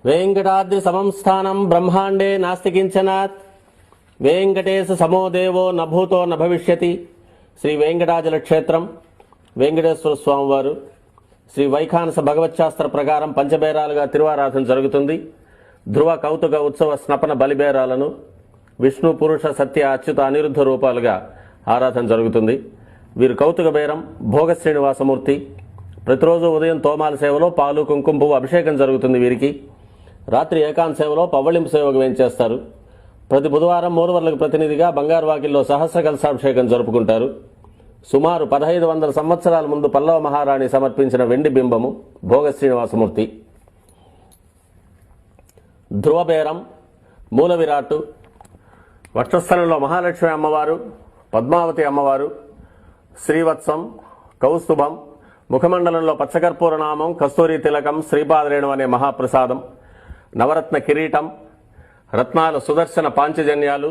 वेंकटाद्रि समं स्थानं ब्रह्मांडे नास्ति किंचनात् वेंकटेश समो देवो न भूतो न भविष्यति। श्री वेंकटाचल क्षेत्रम वेंकटेश्वर स्वामी वारु श्री వైఖానస భగవచ్శాస్త్ర ప్రకారం పంచబేరాలుగా తిరువారాధన జరుగుతుంది. ధ్రువ కౌతుక ఉత్సవ స్నపన బలిబేరాలను విష్ణు పురుష సత్య అచ్యుత అనిరుద్ధ రూపాలుగా ఆరాధన జరుగుతుంది. వీరు కౌతుక బేరం భోగ శ్రీనివాసమూర్తి. ప్రతిరోజు ఉదయం తోమాల సేవలో పాలు కుంకుమ పువ్వు అభిషేకం జరుగుతుంది. వీరికి రాత్రి ఏకాంత సేవలో పవ్వళింపు సేవకు వేయించేస్తారు. ప్రతి బుధవారం మూలవర్లకు ప్రతినిధిగా బంగారు వాకిల్లో సహస్ర కలశాభిషేకం జరుపుకుంటారు. సుమారు 1500 సంవత్సరాల ముందు పల్లవ మహారాణి సమర్పించిన వెండి బింబము భోగ శ్రీనివాసమూర్తి. ధ్రువబేరం మూల విరాట్టు వక్షస్థలంలో మహాలక్ష్మి అమ్మవారు, పద్మావతి అమ్మవారు, శ్రీవత్సం, కౌస్తుభం, ముఖమండలంలో పచ్చకర్పూర నామం, కస్తూరి తిలకం, శ్రీపాదరేణు అనే మహాప్రసాదం, నవరత్న కిరీటం, రత్నాల సుదర్శన పాంచజన్యాలు,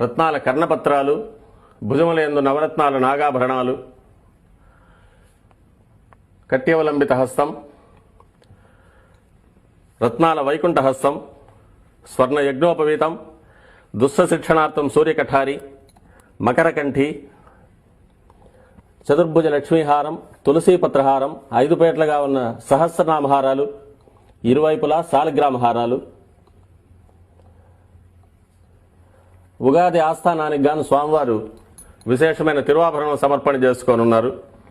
రత్నాల కర్ణపత్రాలు, భుజములందు నవరత్నాల నాగాభరణాలు, కట్యవలంబిత హస్తం, రత్నాల వైకుంఠ హస్తం, స్వర్ణ యజ్ఞోపవీతం, దుస్స శిక్షణార్థం సూర్యకఠారి, మకరకంఠి, చతుర్భుజ లక్ష్మీహారం, తులసీపత్రహారం, 5 పేట్లుగా ఉన్న సహస్రనామహారాలు, ఇరువైపులా సాలిగ్రామ హారాలు. ఉగాది ఆస్థానానికి గాను స్వామివారు విశేషమైన తిరువాభరణం సమర్పణ చేసుకోనున్నారు.